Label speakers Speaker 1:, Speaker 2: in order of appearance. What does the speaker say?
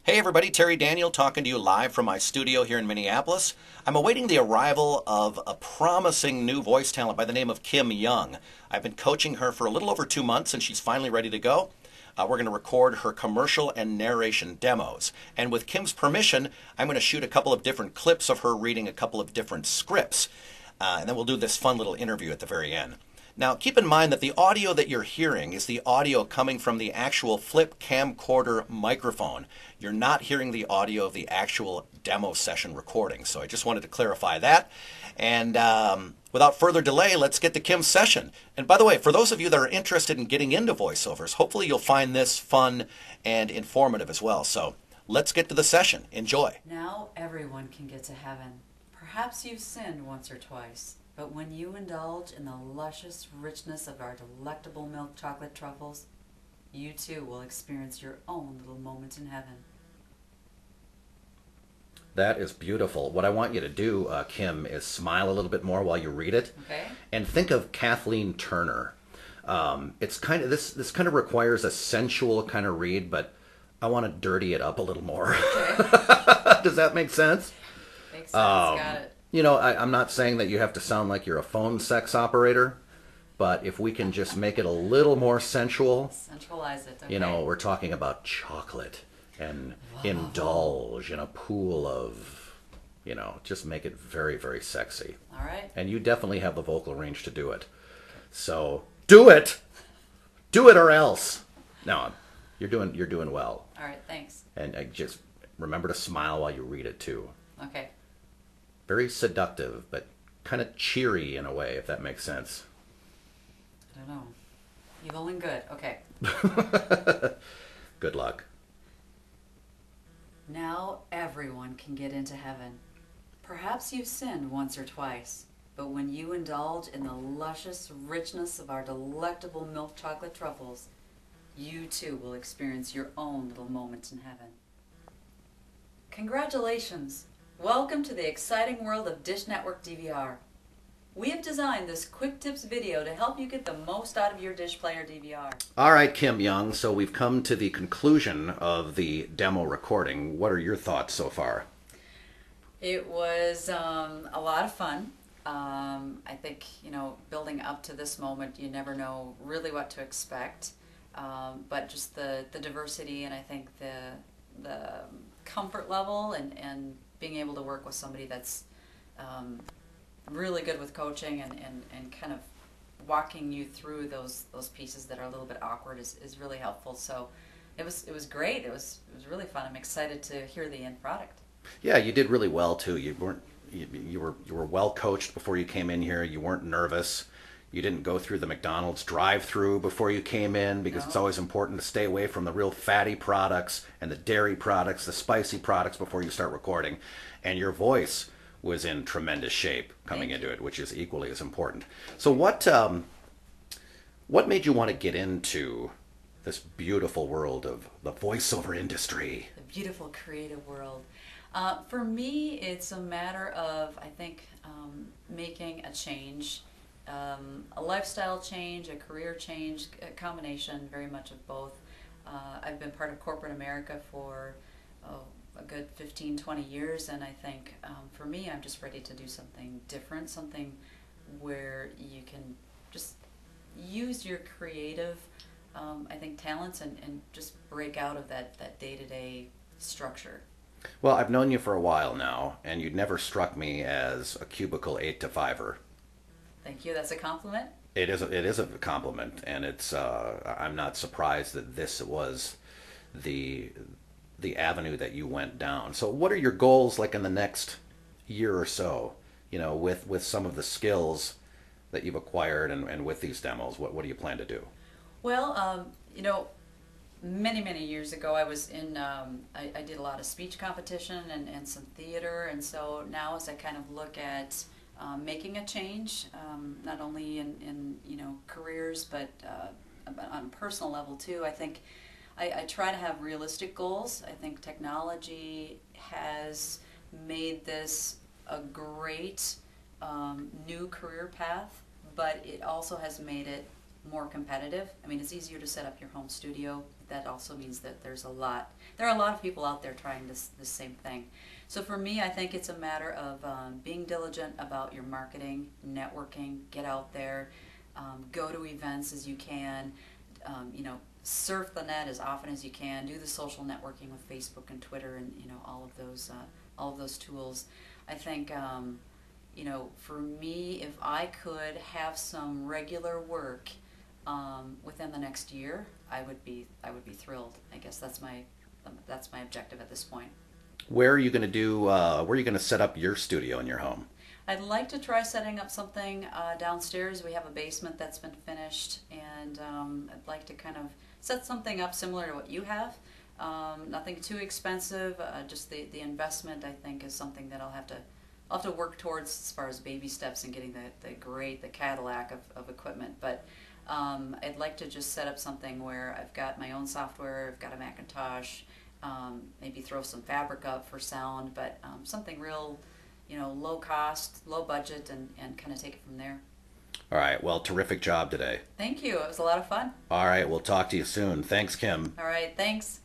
Speaker 1: Hey everybody, Terry Daniel talking to you live from my studio here in Minneapolis. I'm awaiting the arrival of a promising new voice talent by the name of Kim Young. I've been coaching her for a little over 2 months and she's finally ready to go. We're going to record her commercial and narration demos. And with Kim's permission, I'm going to shoot a couple of different clips of her reading a couple of different scripts. And then we'll do this fun little interview at the very end. Now, keep in mind that the audio that you're hearing is the audio coming from the actual flip camcorder microphone. You're not hearing the audio of the actual demo session recording. So I just wanted to clarify that. And without further delay, let's get to Kim's session. And by the way, for those of you that are interested in getting into voiceovers, hopefully you'll find this fun and informative as well. So let's get to the session. Enjoy.
Speaker 2: Now everyone can get to heaven. Perhaps you've sinned once or twice. But when you indulge in the luscious richness of our delectable milk chocolate truffles, you too will experience your own little moment in heaven.
Speaker 1: That is beautiful. What I want you to do, Kim, is smile a little bit more while you read it.
Speaker 2: Okay. And
Speaker 1: think of Kathleen Turner. It's kind of this kind of requires a sensual kind of read, but I want to dirty it up a little more. Okay. Does that make sense?
Speaker 2: Makes sense. Got it.
Speaker 1: You know, I'm not saying that you have to sound like you're a phone sex operator, but if we can just make it a little more sensual.
Speaker 2: Centralize it, okay.
Speaker 1: You know, we're talking about chocolate and indulge in a pool of, you know, just make it very, very sexy.
Speaker 2: All right.
Speaker 1: And you definitely have the vocal range to do it. So do it! Do it or else! No, you're doing well.
Speaker 2: All right, thanks.
Speaker 1: And just remember to smile while you read it too.
Speaker 2: Okay.
Speaker 1: Very seductive, but kind of cheery in a way, if that makes sense.
Speaker 2: I don't know. Evil and good. Okay.
Speaker 1: Good luck.
Speaker 2: Now everyone can get into heaven. Perhaps you've sinned once or twice, but when you indulge in the luscious richness of our delectable milk chocolate truffles, you too will experience your own little moments in heaven. Congratulations! Welcome to the exciting world of Dish Network DVR. We have designed this quick tips video to help you get the most out of your Dish Player DVR. All
Speaker 1: right, Kim Young, so we've come to the conclusion of the demo recording. What are your thoughts so far?
Speaker 2: It was a lot of fun. I think, you know, building up to this moment, you never know really what to expect. But just the diversity and I think the comfort level and being able to work with somebody that's really good with coaching and kind of walking you through those pieces that are a little bit awkward is really helpful. So it was great. It was really fun. I'm excited to hear the end product.
Speaker 1: Yeah, you did really well too. You were well coached before you came in here. You weren't nervous. You didn't go through the McDonald's drive-through before you came in because It's always important to stay away from the real fatty products and the dairy products, the spicy products before you start recording. And your voice was in tremendous shape coming into it, which is equally as important. So what made you want to get into this beautiful world of the voiceover industry?
Speaker 2: The beautiful creative world. For me, it's a matter of, I think, making a change. A lifestyle change, a career change, a combination very much of both. I've been part of corporate America for a good 15-20 years, and I think for me I'm just ready to do something different, something where you can just use your creative I think talents and just break out of that day-to-day structure.
Speaker 1: Well, I've known you for a while now, and you'd never struck me as a cubicle 8-to-5er.
Speaker 2: Thank you. That's a compliment.
Speaker 1: It is a compliment, and it's I'm not surprised that this was the avenue that you went down. So what are your goals like in the next year or so, you know, with some of the skills that you've acquired and with these demos? What do you plan to do?
Speaker 2: Well, you know, many years ago I was in I did a lot of speech competition and some theater, and so now as I kind of look at making a change, not only in you know careers, but on a personal level too. I think I try to have realistic goals. I think technology has made this a great new career path, but it also has made it more competitive. I mean, it's easier to set up your home studio. That also means that there are a lot of people out there trying this same thing. So for me, I think it's a matter of being diligent about your marketing, networking, get out there, go to events as you can, surf the net as often as you can, do the social networking with Facebook and Twitter and all of those tools. I think for me, if I could have some regular work within the next year, I would be thrilled. I guess that's my objective at this point.
Speaker 1: Where are you going to where are you going to set up your studio in your home?
Speaker 2: I'd like to try setting up something downstairs. We have a basement that's been finished, and I'd like to kind of set something up similar to what you have. Nothing too expensive. Just the investment, I think, is something that I'll have to work towards as far as baby steps and getting the Cadillac of equipment. But I'd like to just set up something where I've got my own software, I've got a Macintosh, maybe throw some fabric up for sound, but something real, low cost, low budget, and kind of take it from there.
Speaker 1: All right. Well, terrific job today.
Speaker 2: Thank you. It was a lot of fun.
Speaker 1: All right. We'll talk to you soon. Thanks, Kim.
Speaker 2: All right. Thanks.